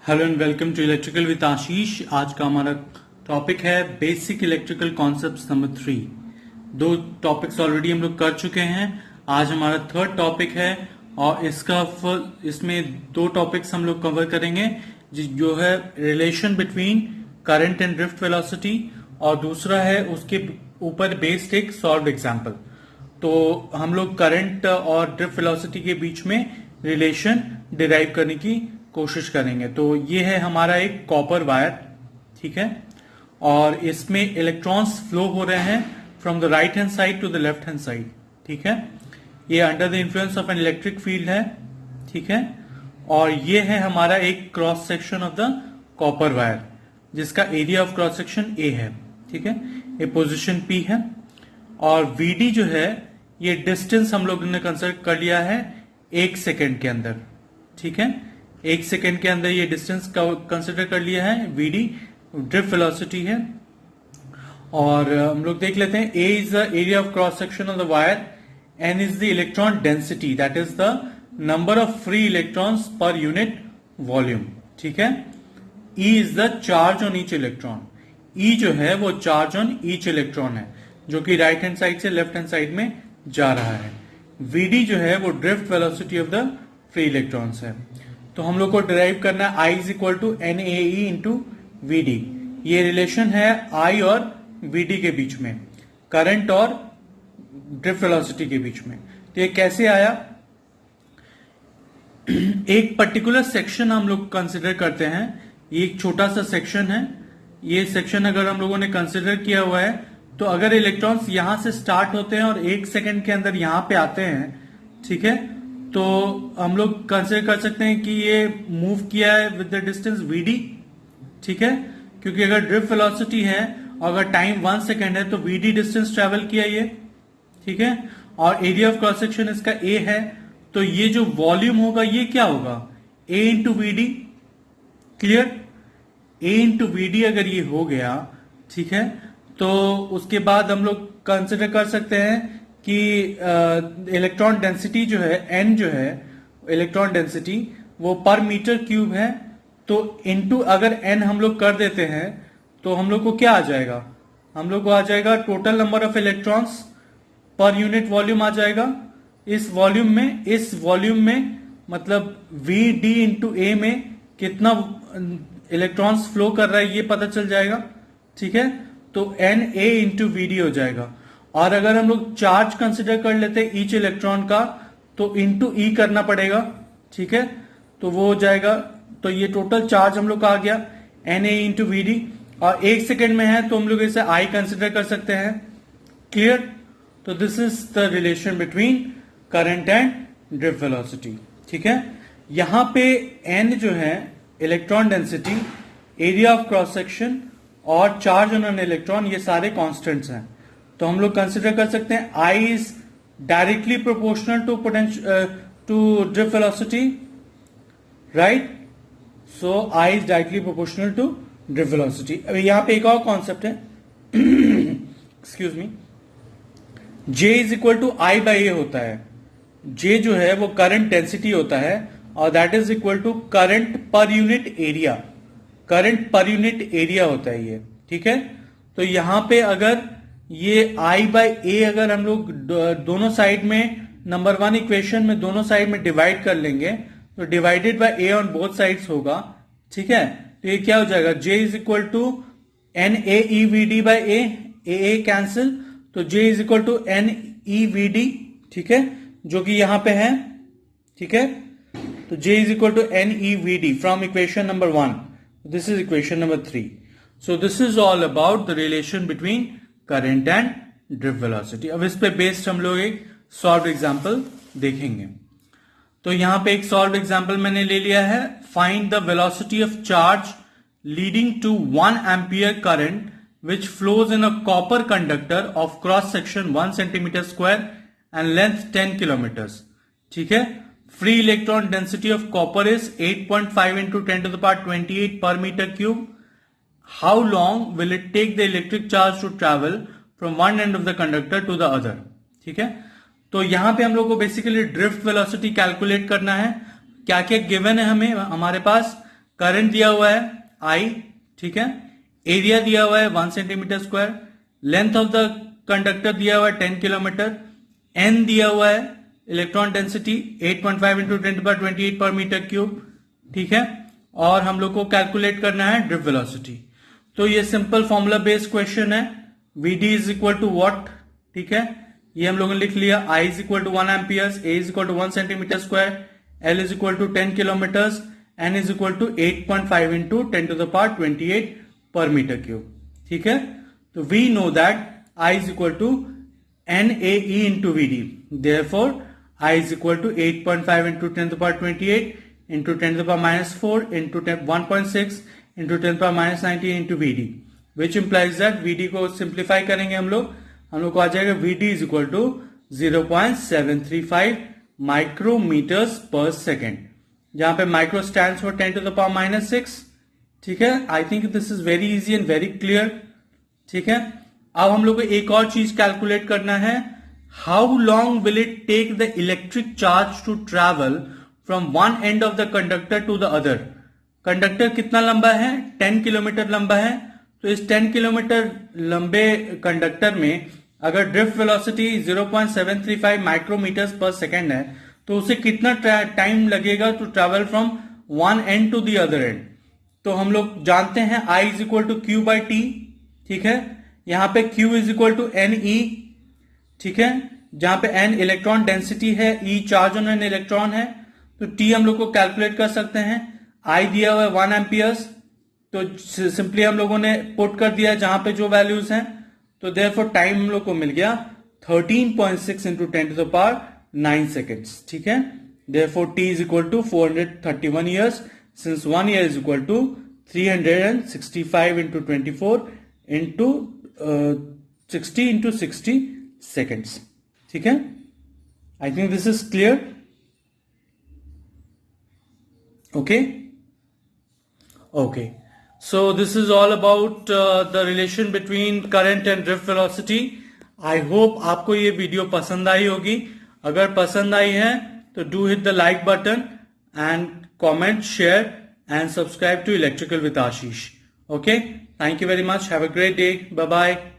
Hello and welcome to electrical with Ashish. आज का हमारा टॉपिक है बेसिक इलेक्ट्रिकल कॉन्सेप्ट्स नंबर 3। दो टॉपिक्स ऑलरेडी हम लोग कर चुके हैं। आज हमारा थर्ड टॉपिक है और इसमें दो टॉपिक्स हम लोग कवर करेंगे, जो है relation between current and drift velocity, और दूसरा है उसके ऊपर बेस्ड एक सॉल्व एग्जांपल। तो हम लोग करंट और ड्रिफ्ट वेलोसिटी के बीच में रिलेशन डिराइव करने की कोशिश करेंगे। तो ये है हमारा एक कॉपर वायर, ठीक है, और इसमें इलेक्ट्रॉन्स फ्लो हो रहे हैं from the right hand side to the left hand side, ठीक है। ये under the influence of an electric field है, ठीक है। और ये है हमारा एक cross section of the copper wire, जिसका area of cross section A है, ठीक है। ये पोजिशन पी है, और वीडी जो है ये डिस्टेंस हम लोग ने कंसिडर कर लिया है 1 सेकेंड के अंदर, ठीक है। 1 सेकेंड के अंदर ये डिस्टेंस कंसिडर कर लिया है। वीडी ड्रिफ्ट वेलोसिटी है, और हम लोग देख लेते हैं। A is the area of cross section of the wire, n is the electron density, that is the number of free electrons per unit volume, ठीक है। E is the charge on each electron, e जो है वो charge on each electron है, जो कि right hand side से left hand side में जा रहा है। वीडी जो है वो drift velocity of the free electrons है। तो हम लोग को डिराइव करना है I is equal to N A E into V D. ये रिलेशन है I और Vd के बीच में, करंट और ड्रिफ्ट वेलोसिटी के बीच में। तो ये कैसे आया? एक पर्टिकुलर सेक्शन हम लोग कंसिडर करते हैं। ये एक छोटा सा सेक्शन है। ये सेक्शन अगर हम लोगों ने कंसिडर किया हुआ है, तो अगर इलेक्ट्रॉन्स यहां से स्टार्ट होते हैं और 1 सेकेंड के अंदर यहां पे आते हैं, ठीक है, तो हम लोग कंसिडर कर सकते हैं कि ये मूव किया है विद द डिस्टेंस Vd, ठीक है। क्योंकि अगर ड्रिफ्ट वेलोसिटी है और अगर टाइम 1 सेकेंड है, तो Vd डिस्टेंस ट्रेवल किया ये, ठीक है। और एरिया ऑफ क्रॉस सेक्शन इसका A है, तो ये जो वॉल्यूम होगा ये क्या होगा? A into Vd, clear. A into Vd अगर ये हो गया, ठीक है, तो उसके बाद हम लोग कंसिडर कर सकते हैं कि इलेक्ट्रॉन डेंसिटी जो है n, जो है इलेक्ट्रॉन डेंसिटी, वो पर मीटर क्यूब है। तो इनटू अगर n हम लोग कर देते हैं, तो हम लोग को क्या आ जाएगा? हम लोग को आ जाएगा total number of electrons per unit volume आ जाएगा। इस वॉल्यूम में मतलब वी डी इंटू ए में कितना इलेक्ट्रॉन्स फ्लो कर रहा है ये पता चल जाएगा, ठीक है। तो N A into V D हो जाएगा। और अगर हम लोग चार्ज कंसिडर कर लेते हैं ईच इलेक्ट्रॉन का, तो इंटू ई करना पड़ेगा, ठीक है। तो वो हो जाएगा, तो ये टोटल चार्ज हम लोग का आ गया N A into V D. और 1 सेकेंड में है तो हम लोग इसे आई कंसिडर कर सकते हैं, क्लियर। तो this is the relation between current and drift velocity, ठीक है। यहां पे एन जो है electron density, area of cross section और चार्ज ऑन एन इलेक्ट्रॉन, ये सारे कॉन्स्टेंट्स हैं। तो हम लोग कंसिडर कर सकते हैं I is directly proportional to drift velocity, right. So I is directly proportional to drift velocity. अभी यहां पे एक और कॉन्सेप्ट है, excuse me, J is equal to I by A होता है। J जो है वो करंट डेंसिटी होता है, और that is equal to current per unit area. Current per unit area होता है ये, ठीक है। तो यहां पे अगर ये I बाई ए अगर हम लोग दोनों साइड में, नंबर 1 इक्वेशन में दोनों साइड में डिवाइड कर लेंगे, तो divided by A on both sides होगा, ठीक है। तो ये क्या हो जाएगा? J is equal to N A E V D by A cancel, तो J is equal to N E V D, ठीक है, जो कि यहां पे है, ठीक है। तो J is equal to N E V D from equation number 1। This is equation number 3। So this is all about the relation between current and drift velocity. अब इस पे बेस्ड हम लोग एक सॉल्व एग्जांपल देखेंगे। तो यहां पे एक सॉल्व एग्जांपल मैंने ले लिया है। Find the velocity of charge leading to 1 ampere current which flows in a copper conductor of cross section 1 centimeter square and length 10 kilometers, ठीक है। Free electron density of copper is 8.5 into 10 to the power 28 per metre cube. How long will it take the electric charge to travel from one end of the conductor to the other? ठीक है। तो यहां पे हम लोग को basically drift velocity calculate करना है। क्या क्या गिवन है हमें? हमारे पास करंट दिया हुआ है I, ठीक है, एरिया दिया हुआ है 1 centimeter square, length of the conductor दिया हुआ है 10 किलोमीटर, N दिया हुआ है, electron density 8.5 into 10⁻28 per metre cube, ठीक है, और हम लोग को कैलकुलेट करना है ड्रिफ्ट वेलोसिटी। तो ये सिंपल फॉर्मूला बेस्ड क्वेश्चन है। Vd is equal to what, ठीक है, ये हम लोगों ने लिख लिया। I is equal to 1 amperes, A is equal to 1 centimeter square, L is equal to 10 kilometers, N is equal to 8.5 into 10⁻28 per metre cube, ठीक है। तो we know that I is equal to NAE into VD. Therefore, I is equal to 8.5 into 10⁻28 into 10⁻4 into 1.6 into 10⁻19 into VD, which implies that VD को simplify करेंगे हम लोग को आ जाएगा VD is equal to 0.735 micrometers per second, जहां पे micro stands for 10⁻⁻6, ठीक है। I think this is very easy and very clear, ठीक है। अब हम लोग को एक और चीज कैलकुलेट करना है, how long will it take the electric charge to travel from one end of the conductor to the other. Conductor कितना लंबा है, 10 किलोमीटर लंबा है। तो इस 10 किलोमीटर लंबे कंडक्टर में अगर drift velocity 0.735 micrometers per second है, तो उसे कितना टाइम लगेगा to travel from one end to the other end. तो हम लोग जानते हैं I is equal to Q by T, ठीक है। यहां पे Q is equal to NE, ठीक है, जहां पे N इलेक्ट्रॉन डेंसिटी है, E charge on an electron है। तो T हम लोग को कैलकुलेट कर सकते हैं। I दिया हुआ है 1 एम्पियर्स, तो सिंपली हम लोगों ने पुट कर दिया जहां पे जो वैल्यूज हैं। तो देयरफॉर टाइम हम लोग को मिल गया 13.6 इंटू 10⁻9 सेकेंड्स, ठीक है। Therefore T is equal to 431 years, since 1 year is equal to 365 into 24 into 60 into 60 seconds, ठीक है। I think this is clear. Okay. So this is all about the relation between current and drift velocity. I hope आपको ये video पसंद आई होगी। अगर पसंद आई है तो do hit the like button and comment, share and subscribe to Electrical with Ashish. Okay. Thank you very much. Have a great day. Bye bye.